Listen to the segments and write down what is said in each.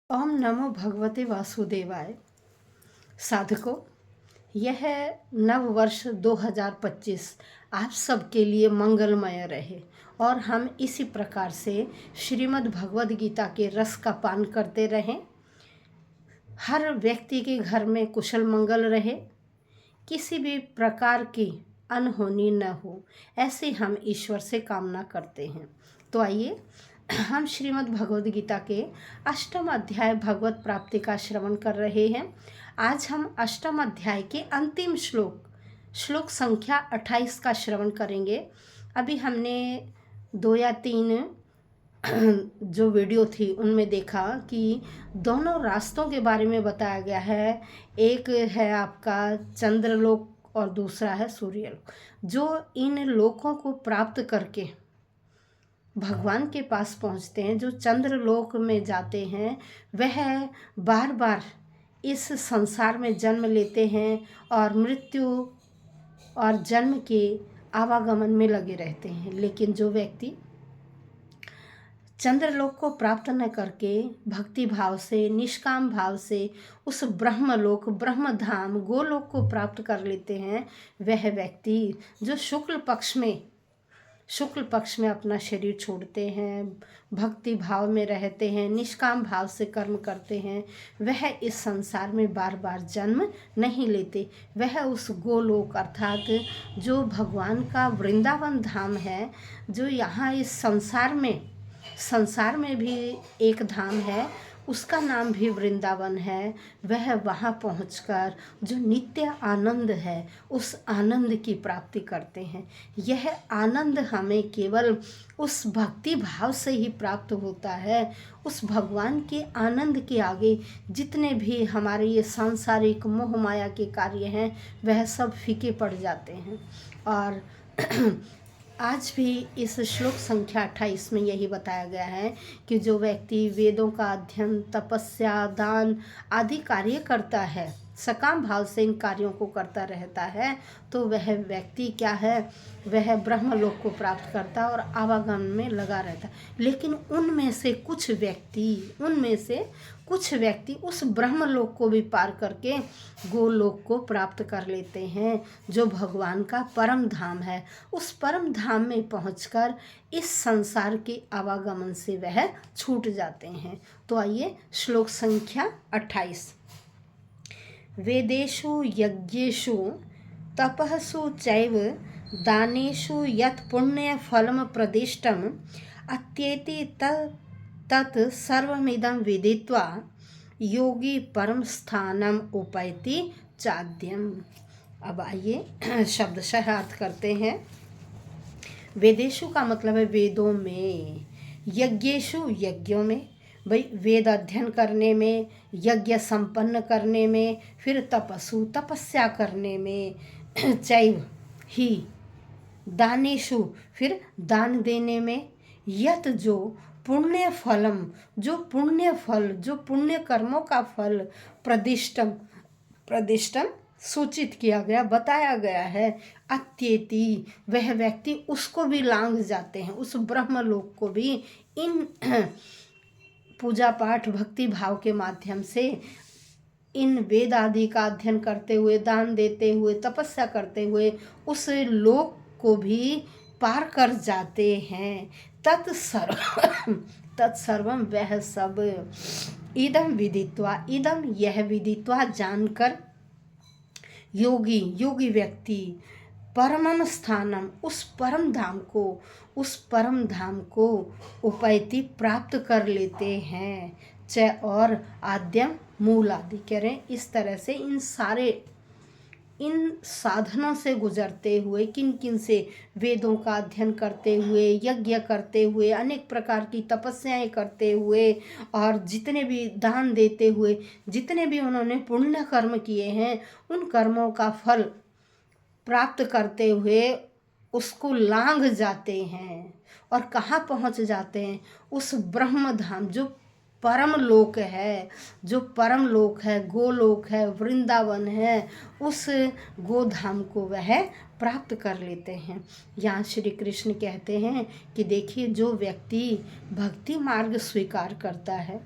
ओम नमो भगवते वासुदेवाय। साधकों, यह नव वर्ष 2025 आप सबके लिए मंगलमय रहे और हम इसी प्रकार से श्रीमद् भगवद गीता के रस का पान करते रहें। हर व्यक्ति के घर में कुशल मंगल रहे, किसी भी प्रकार की अनहोनी न हो, ऐसे हम ईश्वर से कामना करते हैं। तो आइए हम श्रीमद् भगवद गीता के अष्टम अध्याय भगवत प्राप्ति का श्रवण कर रहे हैं। आज हम अष्टम अध्याय के अंतिम श्लोक संख्या 28 का श्रवण करेंगे। अभी हमने 2 या 3 जो वीडियो थी उनमें देखा कि दोनों रास्तों के बारे में बताया गया है। एक है आपका चंद्रलोक और दूसरा है सूर्यलोक। जो इन लोकों को प्राप्त करके भगवान के पास पहुंचते हैं, जो चंद्रलोक में जाते हैं, वह बार बार इस संसार में जन्म लेते हैं और मृत्यु और जन्म के आवागमन में लगे रहते हैं। लेकिन जो व्यक्ति चंद्रलोक को प्राप्त न करके भक्ति भाव से, निष्काम भाव से उस ब्रह्मलोक, ब्रह्मधाम, गोलोक को प्राप्त कर लेते हैं, वह व्यक्ति जो शुक्ल पक्ष में अपना शरीर छोड़ते हैं, भक्ति भाव में रहते हैं, निष्काम भाव से कर्म करते हैं, वह इस संसार में बार बार जन्म नहीं लेते। वह उस गोलोक अर्थात जो भगवान का वृंदावन धाम है, जो यहाँ इस संसार में भी एक धाम है, उसका नाम भी वृंदावन है। वह वहाँ पहुँचकर जो नित्य आनंद है, उस आनंद की प्राप्ति करते हैं। यह आनंद हमें केवल उस भक्ति भाव से ही प्राप्त होता है। उस भगवान के आनंद के आगे जितने भी हमारे ये सांसारिक मोह माया के कार्य हैं, वह सब फीके पड़ जाते हैं। और आज भी इस श्लोक संख्या 28 में यही बताया गया है कि जो व्यक्ति वेदों का अध्ययन, तपस्या, दान आदि कार्य करता है, सकाम भाव से इन कार्यों को करता रहता है, तो वह व्यक्ति क्या है, वह ब्रह्मलोक को प्राप्त करता और आवागमन में लगा रहता है। लेकिन उनमें से कुछ व्यक्ति उस ब्रह्मलोक को भी पार करके गोलोक को प्राप्त कर लेते हैं, जो भगवान का परम धाम है। उस परम धाम में पहुंचकर इस संसार के आवागमन से वह छूट जाते हैं। तो आइए श्लोक संख्या 28। वेदेषु यज्ञेषु तपःसु चैव दानेषु यत् पुण्यफलं प्रदिष्टम् अत्येति तत् सर्वमिदं विदित्वा योगी परम स्थानम उपैति चाद्यम। अब आइए शब्दशः अर्थ करते हैं। वेदेषु का मतलब है वेदों में, यज्ञेषु यज्ञों में, भाई वेद अध्ययन करने में, यज्ञ संपन्न करने में, फिर तपस्सु तपस्या करने में, चैव ही दानेषु फिर दान देने में, यत जो पुण्य फलम जो पुण्य कर्मों का फल प्रदिष्टम सूचित किया गया, बताया गया है, अत्येति वह व्यक्ति उसको भी लांघ जाते हैं, उस ब्रह्मलोक को भी इन पूजा पाठ भक्ति भाव के माध्यम से, इन वेद आदि का अध्ययन करते हुए, दान देते हुए, तपस्या करते हुए उस लोक को भी पार कर जाते हैं। तत्सर्वम वह सब, इदम विदित्वा, इदम यह विदित्वा जानकर, योगी व्यक्ति परमम स्थानम उस परम धाम को उपैति प्राप्त कर लेते हैं। च और आद्यम मूल आदि कह रहे हैं। इस तरह से इन साधनों से गुजरते हुए, किन से, वेदों का अध्ययन करते हुए, यज्ञ करते हुए, अनेक प्रकार की तपस्याएं करते हुए और जितने भी दान देते हुए, जितने भी उन्होंने पुण्य कर्म किए हैं, उन कर्मों का फल प्राप्त करते हुए उसको लांघ जाते हैं। और कहाँ पहुँच जाते हैं? उस ब्रह्म धाम जो परम लोक है, गोलोक है, वृंदावन है, उस गोधाम को वह प्राप्त कर लेते हैं। यहाँ श्री कृष्ण कहते हैं कि देखिए, जो व्यक्ति भक्ति मार्ग स्वीकार करता है,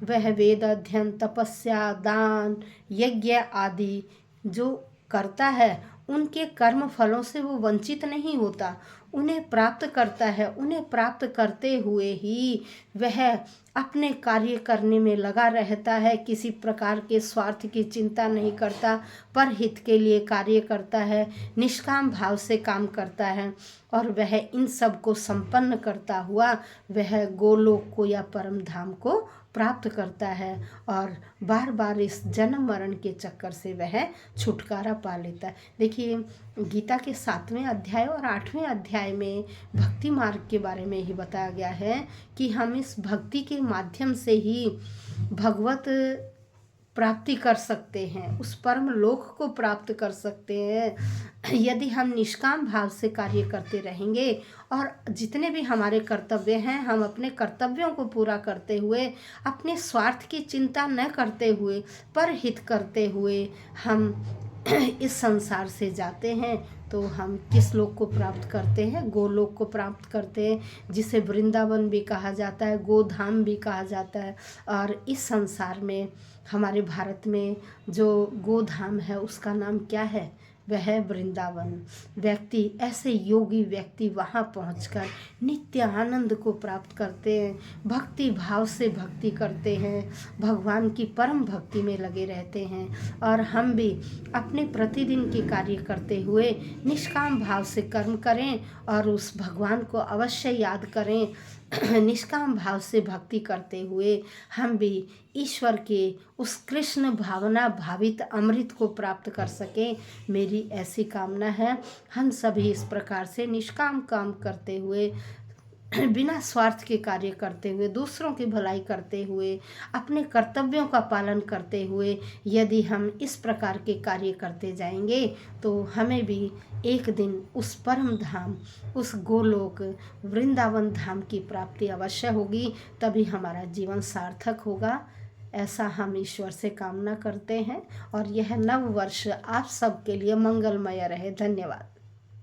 वह वेद अध्ययन, तपस्या, दान, यज्ञ आदि जो करता है उनके कर्म फलों से वो वंचित नहीं होता, उन्हें प्राप्त करता है। उन्हें प्राप्त करते हुए ही वह अपने कार्य करने में लगा रहता है, किसी प्रकार के स्वार्थ की चिंता नहीं करता, पर हित के लिए कार्य करता है, निष्काम भाव से काम करता है और वह इन सब को संपन्न करता हुआ वह गोलोक को या परम धाम को प्राप्त करता है और बार बार इस जन्म मरण के चक्कर से वह छुटकारा पा लेता है। देखिए, गीता के 7वें अध्याय और 8वें अध्याय में भक्ति मार्ग के बारे में ही बताया गया है कि हम इस भक्ति के माध्यम से ही भगवत प्राप्ति कर सकते हैं, उस परम लोक को प्राप्त कर सकते हैं यदि हम निष्काम भाव से कार्य करते रहेंगे और जितने भी हमारे कर्तव्य हैं हम अपने कर्तव्यों को पूरा करते हुए, अपने स्वार्थ की चिंता न करते हुए, पर हित करते हुए हम इस संसार से जाते हैं तो हम किस लोक को प्राप्त करते हैं? गोलोक को प्राप्त करते हैं, जिसे वृंदावन भी कहा जाता है, गोधाम भी कहा जाता है। और इस संसार में हमारे भारत में जो गोधाम है उसका नाम क्या है? वह है वृंदावन। व्यक्ति, ऐसे योगी व्यक्ति वहाँ पहुँचकर नित्य आनंद को प्राप्त करते हैं, भक्ति भाव से भक्ति करते हैं, भगवान की परम भक्ति में लगे रहते हैं। और हम भी अपने प्रतिदिन के कार्य करते हुए निष्काम भाव से कर्म करें और उस भगवान को अवश्य याद करें। निष्काम भाव से भक्ति करते हुए हम भी ईश्वर के उस कृष्ण भावना भावित अमृत को प्राप्त कर सकें, मेरी ऐसी कामना है। हम सभी इस प्रकार से निष्काम काम करते हुए, बिना स्वार्थ के कार्य करते हुए, दूसरों की भलाई करते हुए, अपने कर्तव्यों का पालन करते हुए यदि हम इस प्रकार के कार्य करते जाएंगे तो हमें भी एक दिन उस परम धाम, उस गोलोक वृंदावन धाम की प्राप्ति अवश्य होगी, तभी हमारा जीवन सार्थक होगा। ऐसा हम ईश्वर से कामना करते हैं और यह नव वर्ष आप सबके लिए मंगलमय रहे। धन्यवाद।